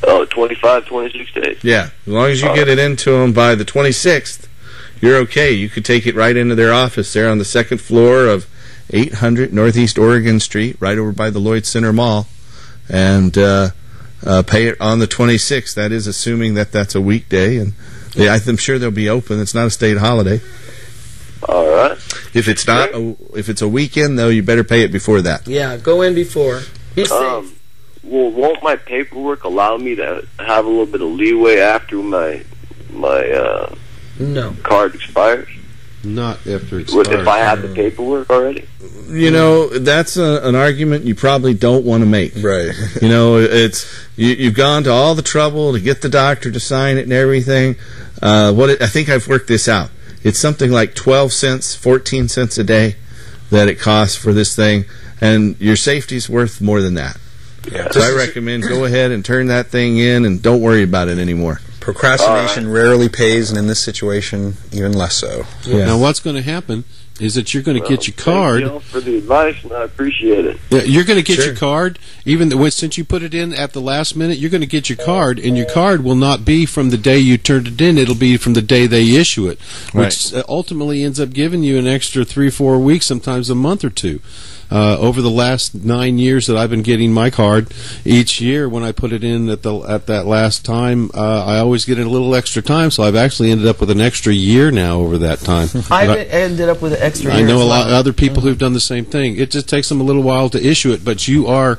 Oh, 25, 26 days. Yeah. As long as you get it into them by the 26th, you're okay. You could take it right into their office there on the second floor of 800 Northeast Oregon Street, right over by the Lloyd Center Mall, and pay it on the 26th. That is assuming that that's a weekday, and I'm sure they'll be open. It's not a state holiday. All right. If it's not, if it's a weekend, though, you better pay it before that. Yeah, go in before. Be safe. Well, won't my paperwork allow me to have a little bit of leeway after my card expires? Not after it expires. If I have the paperwork already? You know, that's an argument you probably don't want to make. Right. You know, you've gone to all the trouble to get the doctor to sign it and everything. I think I've worked this out. It's something like 12 cents, 14 cents a day that it costs for this thing, and your safety's worth more than that. Yeah. So I recommend go ahead and turn that thing in and don't worry about it anymore. Procrastination rarely pays, and in this situation, even less so. Yeah. Now, what's going to happen is that you're going to get your card. Thank you for the advice, and I appreciate it. Yeah, you're going to get your card, since you put it in at the last minute, you're going to get your card, and your card will not be from the day you turned it in. It'll be from the day they issue it, which ultimately ends up giving you an extra 3-4 weeks, sometimes a month or two. Over the last 9 years that I've been getting my card, each year when I put it in at that last time, I always get a little extra time. So I've actually ended up with an extra year now over that time. I've ended up with an extra year. I know a lot of other people who've done the same thing. It just takes them a little while to issue it, but you are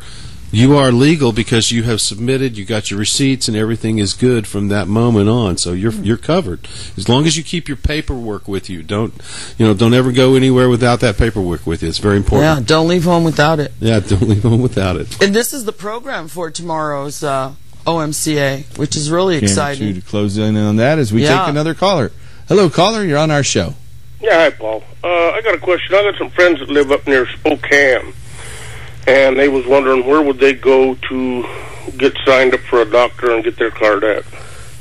legal because you have submitted, you got your receipts, and everything is good from that moment on. So you're covered as long as you keep your paperwork with you. Don't ever go anywhere without that paperwork with you. It's very important. Yeah, don't leave home without it. Yeah, don't leave home without it. And this is the program for tomorrow's OMCA, which is really exciting. To close in on that as we take another caller. Hello, caller. You're on our show. Yeah, hi, Paul. I got a question. I got some friends that live up near Spokane, and they was wondering where would they go to get signed up for a doctor and get their card at.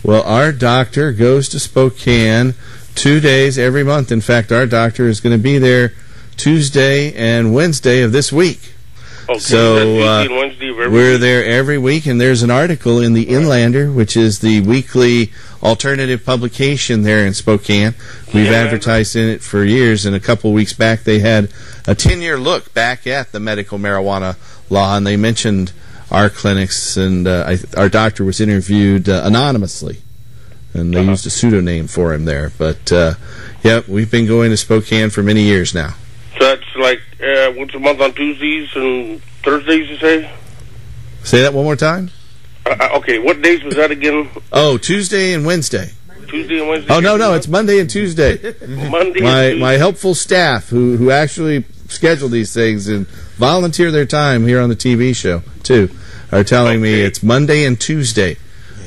Well, our doctor goes to Spokane 2 days every month. In fact, our doctor is going to be there Tuesday and Wednesday of this week. Okay, so Tuesday and Wednesday of every we're week. there every week, and there's an article in the Inlander, which is the weekly alternative publication there in Spokane. We've advertised in it for years, and a couple weeks back they had a 10-year look back at the medical marijuana law, and they mentioned our clinics, and our doctor was interviewed anonymously, and they used a pseudonym for him there. But, we've been going to Spokane for many years now. So that's like once a month on Tuesdays and Thursdays, you say? Say that one more time? Okay, what days was that again? Oh, Tuesday and Wednesday. Tuesday and Wednesday? Oh, no, it's Monday and Tuesday. My helpful staff who actually schedule these things and volunteer their time here on the TV show, too, are telling me it's Monday and Tuesday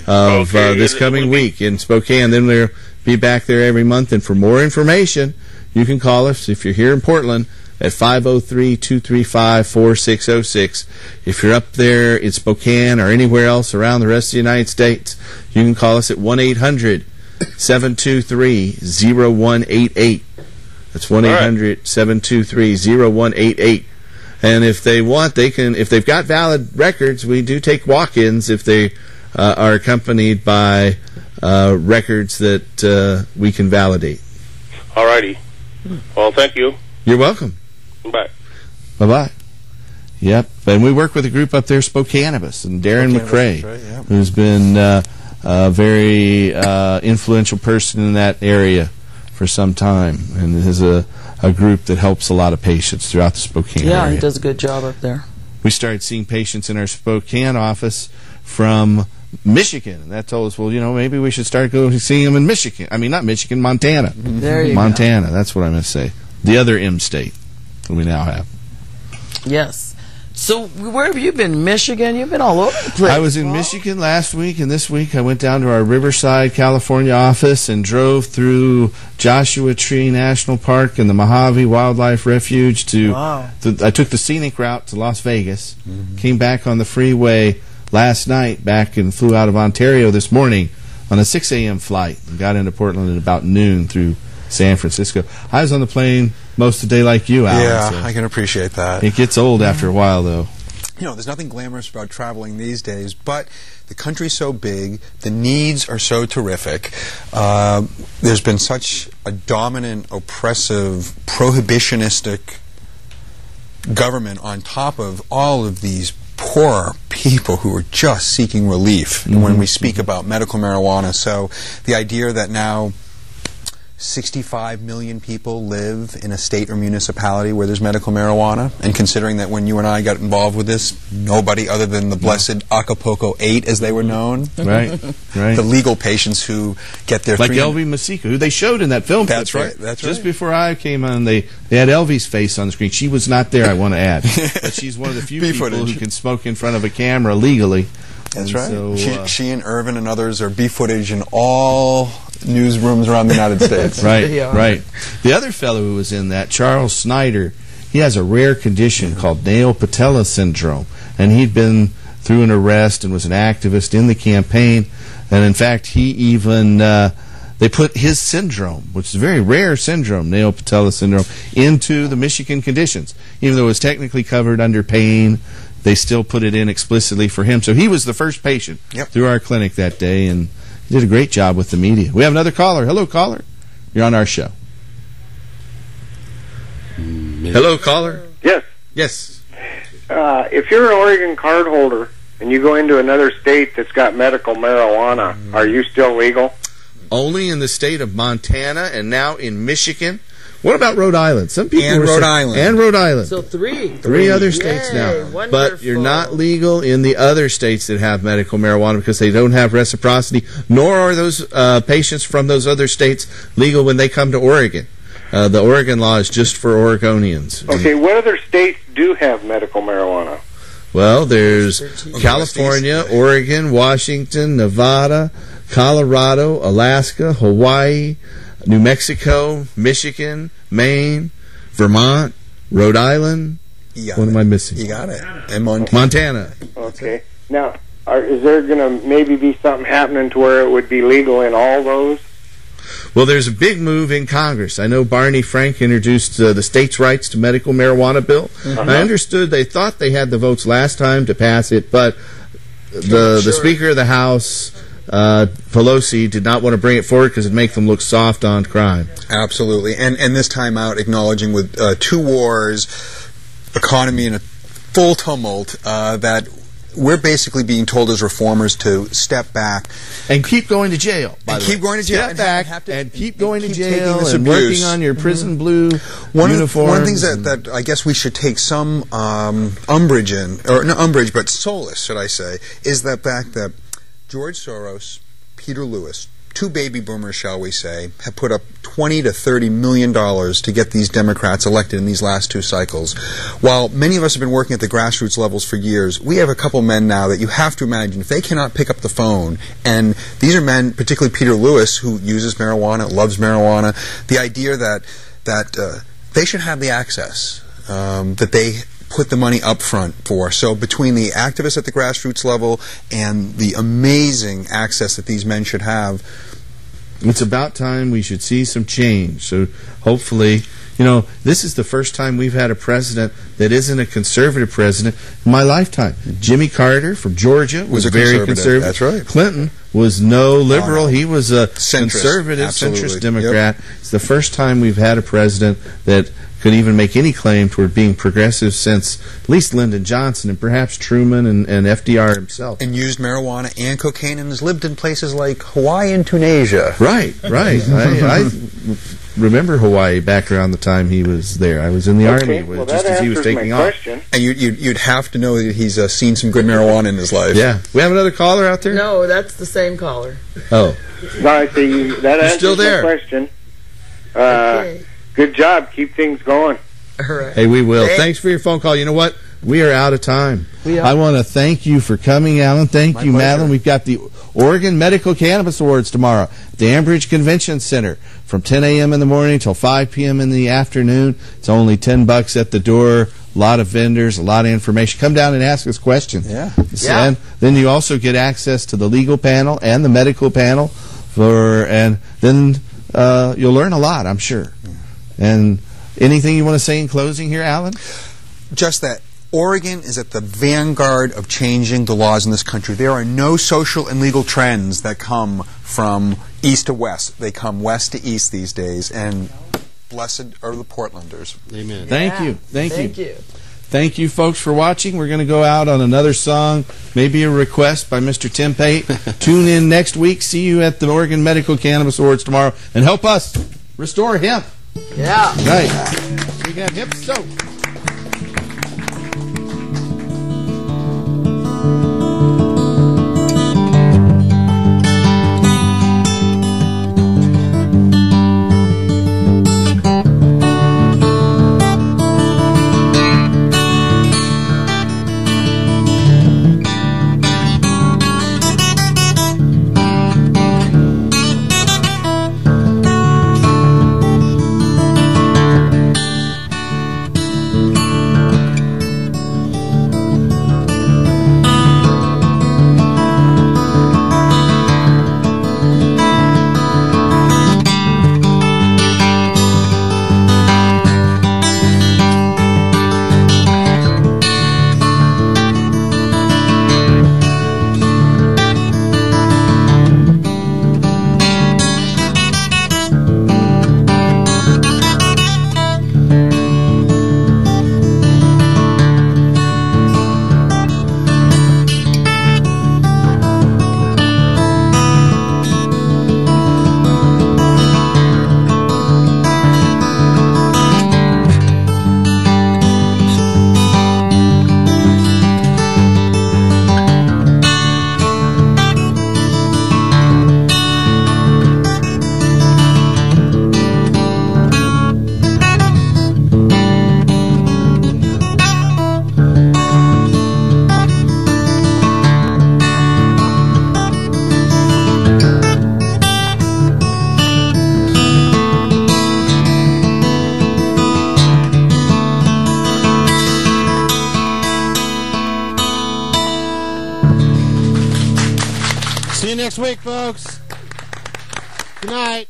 of this coming week in Spokane. Then we'll be back there every month. And for more information, you can call us if you're here in Portland at 503-235-4606. If you're up there in Spokane or anywhere else around the rest of the United States, you can call us at 1-800-723-0188. That's 1-800-723-0188. And if they want, they can. If they've got valid records, we do take walk-ins if they are accompanied by records that we can validate. All righty. Well, thank you. You're welcome. Bye. Bye-bye. Yep, and we work with a group up there, Cannabis, and Darren McCrae, right, yeah. who's been a very influential person in that area for some time, and is a group that helps a lot of patients throughout the Spokane area. Yeah, he does a good job up there. We started seeing patients in our Spokane office from Michigan, and that told us, well, maybe we should start going to seeing them in Michigan. I mean, not Michigan, Montana. There you Montana, that's what I meant to say. The other M state that we now have. Yes. So where have you been? Michigan? You've been all over the place. I was in Michigan last week, and this week I went down to our Riverside, California office and drove through Joshua Tree National Park and the Mojave Wildlife Refuge to... Wow. I took the scenic route to Las Vegas, came back on the freeway last night, and flew out of Ontario this morning on a 6 a.m. flight and got into Portland at about noon through San Francisco. I was on the plane most of the day like you, Alan. Yeah, so I can appreciate that. it gets old after a while, though. There's nothing glamorous about traveling these days, but the country's so big, the needs are so terrific. There's been such a dominant, oppressive, prohibitionistic government on top of all of these poor people who are just seeking relief when we speak about medical marijuana. So the idea that now 65 million people live in a state or municipality where there's medical marijuana, and considering that when you and I got involved with this, nobody other than the blessed Acapulco 8, as they were known, right, the legal patients who get their like Elvie Masika, who they showed in that film. That's right. That's Just before I came on, they had Elvie's face on the screen. She was not there, I want to add, but she's one of the few people who can smoke in front of a camera legally. That's right. So, she and Irvin and others are B-footage in all newsrooms around the United States. Right. The other fellow who was in that, Charles Snyder, he has a rare condition called nail patella syndrome, and he'd been through an arrest and was an activist in the campaign, and in fact he even they put his syndrome, which is a very rare syndrome, nail patella syndrome, into the Michigan conditions. Even though it was technically covered under pain, they still put it in explicitly for him. So he was the first patient through our clinic that day, and he did a great job with the media. We have another caller. Hello, caller. You're on our show. Hello, caller. Yes. Yes. If you're an Oregon card holder and you go into another state that's got medical marijuana, are you still legal? Only in the state of Montana and now in Michigan. What about Rhode Island? Some people and Rhode Island. And Rhode Island. So three other states now. Wonderful. But you're not legal in the other states that have medical marijuana because they don't have reciprocity, nor are those patients from those other states legal when they come to Oregon. The Oregon law is just for Oregonians. Okay, what other states do have medical marijuana? Well, there's California, Oregon, Washington, Nevada, Colorado, Alaska, Hawaii, New Mexico, Michigan, Maine, Vermont, Rhode Island. What am I missing? You got it. And Montana. Okay. Now, is there going to maybe be something happening to where it would be legal in all those? Well, there's a big move in Congress. I know Barney Frank introduced the states' rights to medical marijuana bill. I understood they thought they had the votes last time to pass it, but the Speaker of the House, Pelosi, did not want to bring it forward because it'd make them look soft on crime. Absolutely. And this time out, acknowledging with 2 wars, economy in a full tumult, that we're basically being told as reformers to step back. And keep going to jail, by the way. Keep going to jail. Step back and keep going to jail and working on your prison blue uniforms. One of the things that I guess we should take some umbrage in, or not umbrage, but solace, should I say, is the fact that George Soros, Peter Lewis, 2 baby boomers, shall we say, have put up $20 to $30 million to get these Democrats elected in these last 2 cycles. While many of us have been working at the grassroots levels for years, we have a couple men now that you have to imagine, if they cannot pick up the phone, and these are men, particularly Peter Lewis, who uses marijuana, loves marijuana, the idea that they should have the access, that they put the money up front for. So between the activists at the grassroots level and the amazing access that these men should have, It's about time we should see some change. So hopefully, this is the first time we've had a president that isn't a conservative president in my lifetime. Jimmy Carter from Georgia was very conservative. That's right. Clinton was no liberal. He was a conservative, Absolutely. centrist Democrat. Yep. It's the first time we've had a president that could even make any claim toward being progressive since at least Lyndon Johnson and perhaps Truman and FDR himself. And used marijuana and cocaine and has lived in places like Hawaii and Tunisia. Right. I remember Hawaii back around the time he was there. I was in the Army just as he was taking off. And you'd have to know that he's seen some good marijuana in his life. Yeah. We have another caller out there? No, that's the same caller. Oh. No, I see. That answers still there. my question. Okay. Good job. Keep things going. All right. Hey, we will. Thanks for your phone call. You know what? We are out of time. I want to thank you for coming, Alan. Thank you, Madeline. We've got the Oregon Medical Cannabis Awards tomorrow at the Ambridge Convention Center from 10 a.m. in the morning till 5 p.m. in the afternoon. It's only $10 at the door. A lot of vendors, a lot of information. Come down and ask us questions. Yeah. And then you also get access to the legal panel and the medical panel, and then you'll learn a lot, I'm sure. And anything you want to say in closing here, Alan? Just that Oregon is at the vanguard of changing the laws in this country. There are no social and legal trends that come from east to west. They come west to east these days, and blessed are the Portlanders. Amen. Thank you. Thank you, folks, for watching. We're going to go out on another song, maybe a request by Mr. Tim Pate. Tune in next week. See you at the Oregon Medical Cannabis Awards tomorrow, and help us restore hemp. Yeah. Right. We got hemp soap. See you next week, folks. Good night.